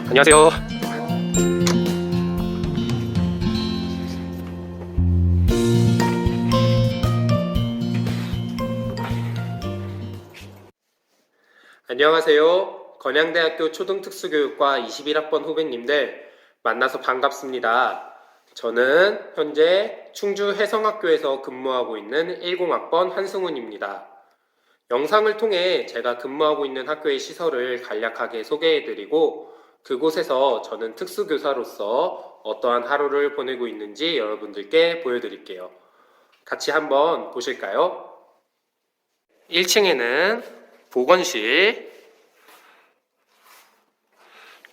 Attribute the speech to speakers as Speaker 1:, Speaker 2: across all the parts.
Speaker 1: 안녕하세요. 안녕하세요. 건양대학교 초등특수교육과 21학번 후배님들 만나서 반갑습니다. 저는 현재 충주 혜성학교에서 근무하고 있는 10학번 한승훈입니다. 영상을 통해 제가 근무하고 있는 학교의 시설을 간략하게 소개해드리고 그곳에서 저는 특수교사로서 어떠한 하루를 보내고 있는지 여러분들께 보여드릴게요. 같이 한번 보실까요? 1층에는 보건실,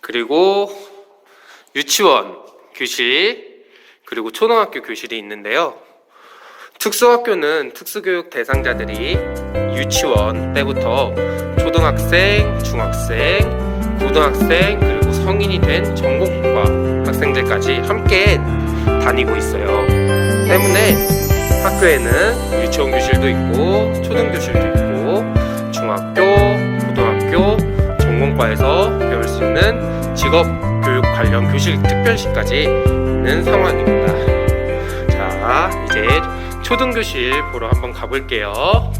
Speaker 1: 그리고 유치원, 교실, 그리고 초등학교 교실이 있는데요. 특수학교는 특수교육 대상자들이 유치원 때부터 초등학생, 중학생, 고등학생, 그리고 성인이 된 전공과 학생들까지 함께 다니고 있어요. 때문에 학교에는 유치원 교실도 있고 초등교실도 있고 중학교, 고등학교, 전공과에서 배울 수 있는 직업교육 관련 교실 특별시까지 있는 상황입니다. 자, 이제 초등교실 보러 한번 가볼게요.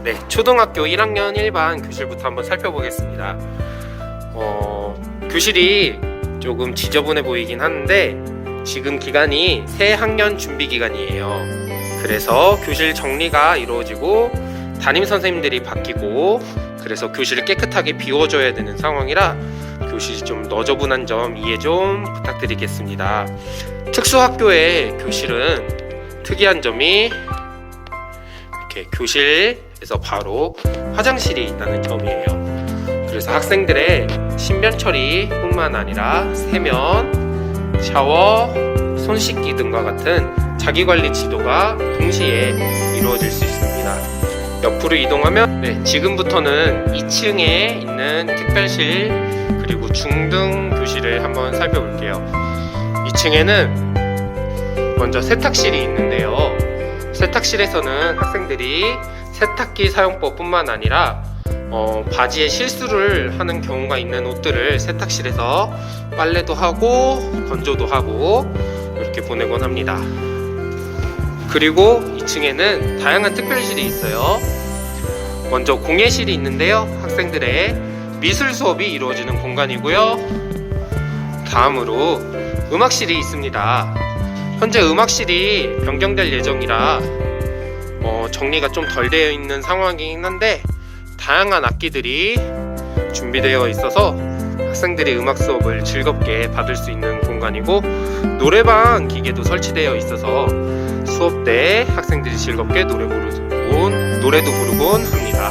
Speaker 1: 네, 초등학교 1학년 1반 교실부터 한번 살펴보겠습니다. 교실이 조금 지저분해 보이긴 하는데 지금 기간이 새 학년 준비 기간이에요. 그래서 교실 정리가 이루어지고 담임선생님들이 바뀌고 그래서 교실을 깨끗하게 비워줘야 되는 상황이라 교실이 좀 너저분한 점 이해 좀 부탁드리겠습니다. 특수학교의 교실은 특이한 점이 이렇게 교실에서 바로 화장실이 있다는 점이에요. 그래서 학생들의 신변 처리 뿐만 아니라 세면, 샤워, 손 씻기 등과 같은 자기관리 지도가 동시에 이루어질 수 있습니다. 옆으로 이동하면 지금부터는 2층에 있는 특별실 그리고 중등 교실을 한번 살펴볼게요. 2층에는 먼저 세탁실이 있는데요. 세탁실에서는 학생들이 세탁기 사용법 뿐만 아니라 바지에 실수를 하는 경우가 있는 옷들을 세탁실에서 빨래도 하고 건조도 하고 이렇게 보내곤 합니다. 그리고 2층에는 다양한 특별실이 있어요. 먼저 공예실이 있는데요. 학생들의 미술 수업이 이루어지는 공간이고요. 다음으로 음악실이 있습니다. 현재 음악실이 변경될 예정이라 정리가 좀 덜 되어 있는 상황이긴 한데 다양한 악기들이 준비되어 있어서 학생들이 음악 수업을 즐겁게 받을 수 있는 공간이고 노래방 기계도 설치되어 있어서 수업 때 학생들이 즐겁게 노래도 부르곤 합니다.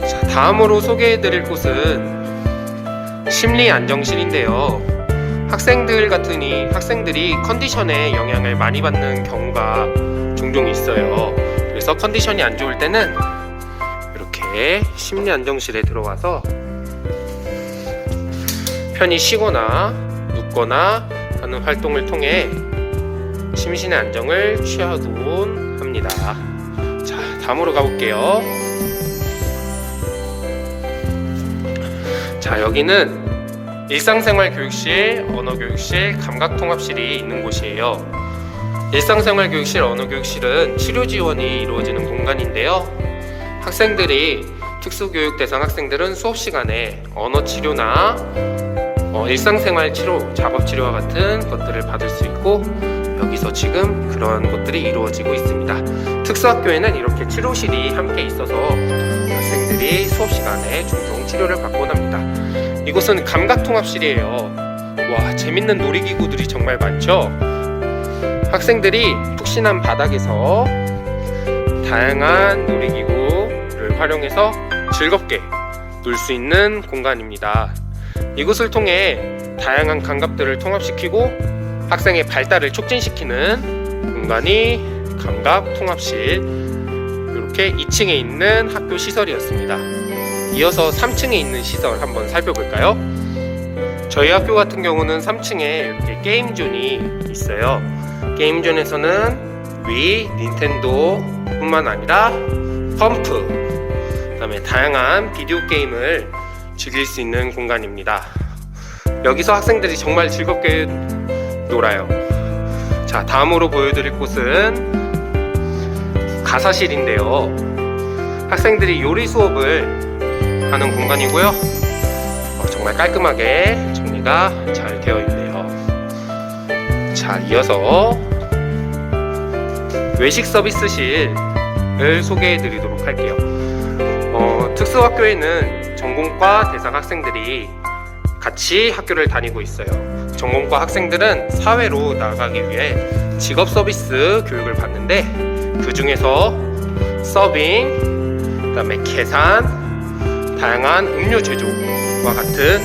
Speaker 1: 자, 다음으로 소개해드릴 곳은 심리안정실인데요. 학생들이 컨디션에 영향을 많이 받는 경우가 종종 있어요. 그래서 컨디션이 안 좋을 때는 이렇게 심리안정실에 들어와서 편히 쉬거나 눕거나 하는 활동을 통해 심신의 안정을 취하곤 합니다. 자, 다음으로 가볼게요. 자, 여기는 일상생활교육실, 언어교육실, 감각통합실이 있는 곳이에요. 일상생활교육실, 언어교육실은 치료 지원이 이루어지는 공간인데요. 학생들이 특수교육 대상 학생들은 수업 시간에 언어 치료나 일상생활 치료, 작업 치료와 같은 것들을 받을 수 있고 여기서 지금 그런 것들이 이루어지고 있습니다. 특수학교에는 이렇게 치료실이 함께 있어서 학생들이 수업 시간에 종종 치료를 받곤 합니다. 이곳은 감각통합실이에요. 와, 재밌는 놀이기구들이 정말 많죠? 학생들이 푹신한 바닥에서 다양한 놀이기구를 활용해서 즐겁게 놀 수 있는 공간입니다. 이곳을 통해 다양한 감각들을 통합시키고 학생의 발달을 촉진시키는 공간이 감각통합실, 이렇게 2층에 있는 학교 시설이었습니다. 이어서 3층에 있는 시설 한번 살펴볼까요? 저희 학교 같은 경우는 3층에 이렇게 게임존이 있어요. 게임존에서는 위, 닌텐도 뿐만 아니라 펌프, 그 다음에 다양한 비디오 게임을 즐길 수 있는 공간입니다. 여기서 학생들이 정말 즐겁게 놀아요. 자, 다음으로 보여드릴 곳은 가사실인데요. 학생들이 요리 수업을 하는 공간이고요. 정말 깔끔하게 정리가 잘 되어 있네요. 자, 이어서 외식 서비스실을 소개해 드리도록 할게요. 특수학교에는 전공과 대상 학생들이 같이 학교를 다니고 있어요. 전공과 학생들은 사회로 나가기 위해 직업 서비스 교육을 받는데, 그 중에서 서빙, 그 다음에 계산, 다양한 음료 제조와 같은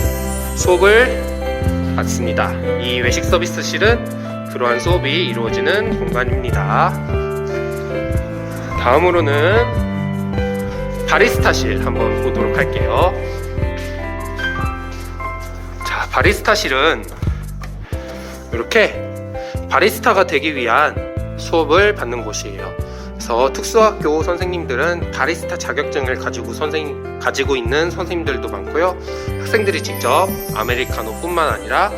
Speaker 1: 수업을 받습니다. 이 외식 서비스실은 그러한 수업이 이루어지는 공간입니다. 다음으로는 바리스타실 한번 보도록 할게요. 자, 바리스타실은 이렇게 바리스타가 되기 위한 수업을 받는 곳이에요. 그래서 특수학교 선생님들은 바리스타 자격증을 가지고 있는 선생님들도 많고요. 학생들이 직접 아메리카노 뿐만 아니라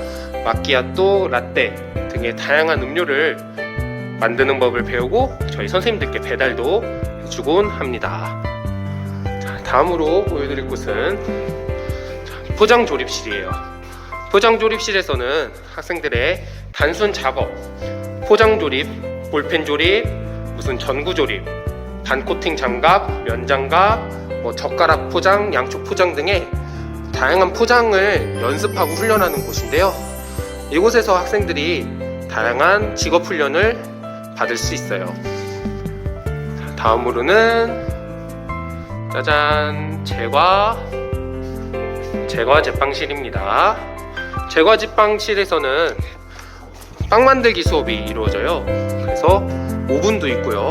Speaker 1: 마키아또, 라떼 등의 다양한 음료를 만드는 법을 배우고 저희 선생님들께 배달도 해주곤 합니다. 자, 다음으로 보여드릴 곳은 포장 조립실이에요. 포장 조립실에서는 학생들의 단순 작업, 포장 조립, 볼펜 조립, 무슨 전구 조립, 반코팅 장갑, 면 장갑, 젓가락 포장, 양초 포장 등의 다양한 포장을 연습하고 훈련하는 곳인데요. 이곳에서 학생들이 다양한 직업 훈련을 받을 수 있어요. 자, 다음으로는 짜잔, 제과 제빵실입니다. 제과 제빵실에서는 빵 만들기 수업이 이루어져요. 그래서 오븐도 있고요,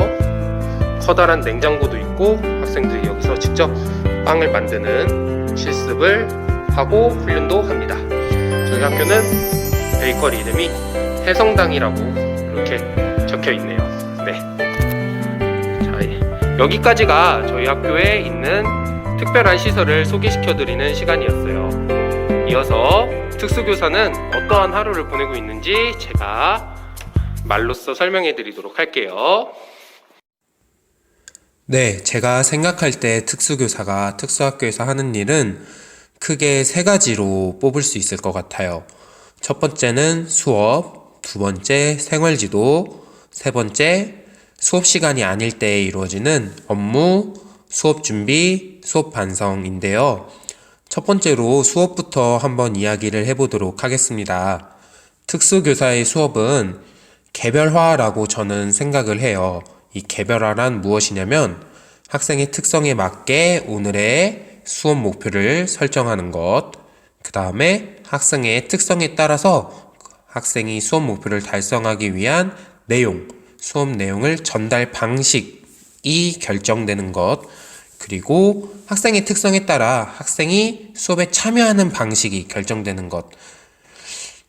Speaker 1: 커다란 냉장고도 있고, 학생들이 여기서 직접 빵을 만드는 실습을 하고 훈련도 합니다. 저희 학교는 베이커리 이름이 해성당이라고 이렇게 적혀 있네요. 네. 자, 여기까지가 저희 학교에 있는 특별한 시설을 소개시켜 드리는 시간이었어요. 이어서 특수교사는 어떠한 하루를 보내고 있는지 제가 말로써 설명해 드리도록 할게요.
Speaker 2: 네, 제가 생각할 때 특수교사가 특수학교에서 하는 일은 크게 세 가지로 뽑을 수 있을 것 같아요. 첫 번째는 수업, 두 번째 생활지도, 세 번째 수업 시간이 아닐 때에 이루어지는 업무, 수업 준비, 수업 반성인데요. 첫 번째로 수업부터 한번 이야기를 해보도록 하겠습니다. 특수교사의 수업은 개별화라고 저는 생각을 해요. 이 개별화란 무엇이냐면 학생의 특성에 맞게 오늘의 수업 목표를 설정하는 것, 그 다음에 학생의 특성에 따라서 학생이 수업 목표를 달성하기 위한 내용, 수업 내용을 전달 방식이 결정되는 것, 그리고 학생의 특성에 따라 학생이 수업에 참여하는 방식이 결정되는 것.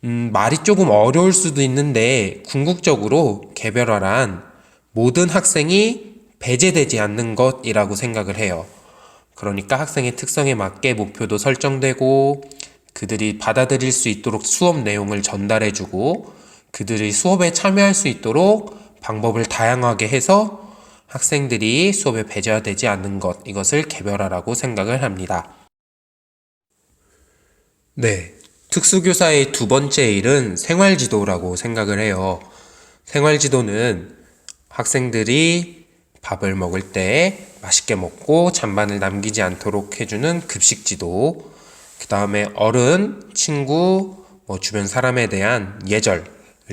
Speaker 2: 말이 조금 어려울 수도 있는데 궁극적으로 개별화란 모든 학생이 배제되지 않는 것이라고 생각을 해요. 그러니까 학생의 특성에 맞게 목표도 설정되고, 그들이 받아들일 수 있도록 수업 내용을 전달해주고, 그들이 수업에 참여할 수 있도록 방법을 다양하게 해서 학생들이 수업에 배제되지 않는 것, 이것을 개별화라고 생각을 합니다. 네, 특수교사의 두 번째 일은 생활지도라고 생각을 해요. 생활지도는 학생들이 밥을 먹을 때 맛있게 먹고 잔반을 남기지 않도록 해주는 급식지도, 그 다음에 어른, 친구, 주변 사람에 대한 예절을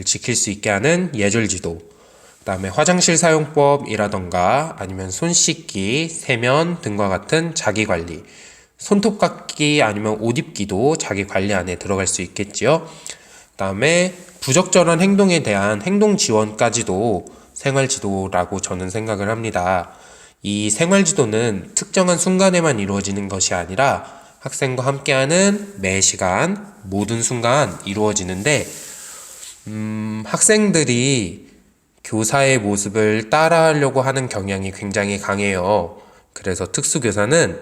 Speaker 2: 지킬 수 있게 하는 예절지도, 그 다음에 화장실 사용법이라던가 아니면 손 씻기, 세면 등과 같은 자기관리, 손톱 깎기 아니면 옷 입기도 자기관리 안에 들어갈 수 있겠지요. 그 다음에 부적절한 행동에 대한 행동 지원까지도 생활지도라고 저는 생각을 합니다. 이 생활지도는 특정한 순간에만 이루어지는 것이 아니라 학생과 함께하는 매 시간, 모든 순간 이루어지는데, 학생들이 교사의 모습을 따라하려고 하는 경향이 굉장히 강해요. 그래서 특수교사는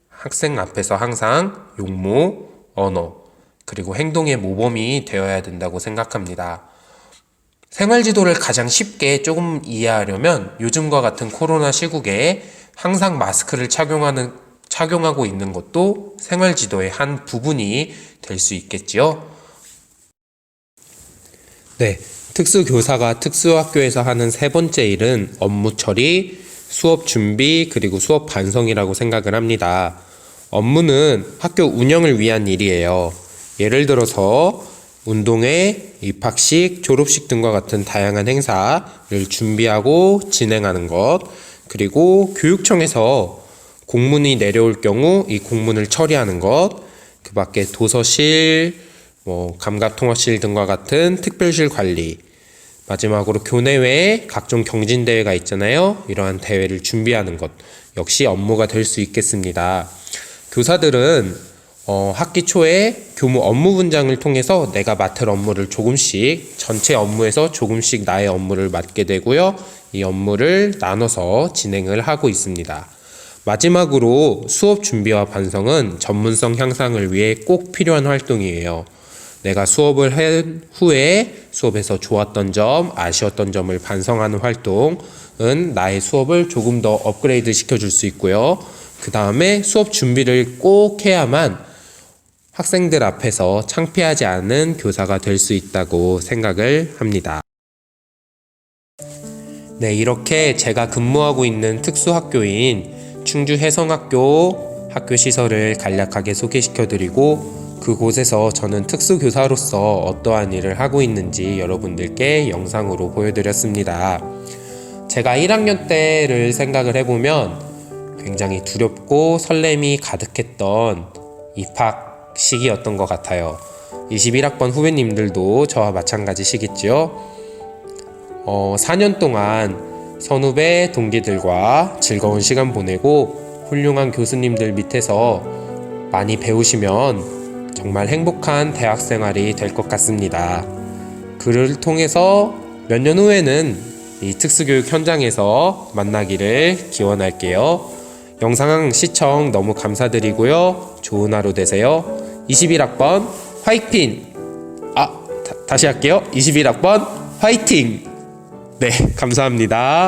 Speaker 2: 학생 앞에서 항상 용모, 언어, 그리고 행동의 모범이 되어야 된다고 생각합니다. 생활지도를 가장 쉽게 조금 이해하려면 요즘과 같은 코로나 시국에 항상 마스크를 착용하고 있는 것도 생활지도의 한 부분이 될 수 있겠지요. 네, 특수교사가 특수학교에서 하는 세 번째 일은 업무 처리, 수업 준비, 그리고 수업 반성이라고 생각을 합니다. 업무는 학교 운영을 위한 일이에요. 예를 들어서 운동회, 입학식, 졸업식 등과 같은 다양한 행사를 준비하고 진행하는 것, 그리고 교육청에서 공문이 내려올 경우 이 공문을 처리하는 것, 그 밖에 도서실, 감각통화실 등과 같은 특별실 관리, 마지막으로 교내외에 각종 경진대회가 있잖아요. 이러한 대회를 준비하는 것 역시 업무가 될 수 있겠습니다. 교사들은 학기 초에 교무 업무 분장을 통해서 내가 맡을 업무를 조금씩 전체 업무에서 조금씩 나의 업무를 맡게 되고요. 이 업무를 나눠서 진행을 하고 있습니다. 마지막으로 수업 준비와 반성은 전문성 향상을 위해 꼭 필요한 활동이에요. 내가 수업을 한 후에 수업에서 좋았던 점, 아쉬웠던 점을 반성하는 활동은 나의 수업을 조금 더 업그레이드 시켜줄 수 있고요. 그 다음에 수업 준비를 꼭 해야만 학생들 앞에서 창피하지 않은 교사가 될 수 있다고 생각을 합니다. 네, 이렇게 제가 근무하고 있는 특수학교인 충주혜성학교 학교 시설을 간략하게 소개시켜드리고 그곳에서 저는 특수교사로서 어떠한 일을 하고 있는지 여러분들께 영상으로 보여드렸습니다. 제가 1학년 때를 생각을 해보면 굉장히 두렵고 설렘이 가득했던 입학 시기였던 것 같아요. 21학번 후배님들도 저와 마찬가지시겠지요. 4년 동안 선후배 동기들과 즐거운 시간 보내고 훌륭한 교수님들 밑에서 많이 배우시면 정말 행복한 대학 생활이 될 것 같습니다. 그를 통해서 몇 년 후에는 이 특수교육 현장에서 만나기를 기원할게요. 영상 시청 너무 감사드리고요. 좋은 하루 되세요. 21학번 화이팅! 다시 할게요. 21학번 화이팅! 네, 감사합니다.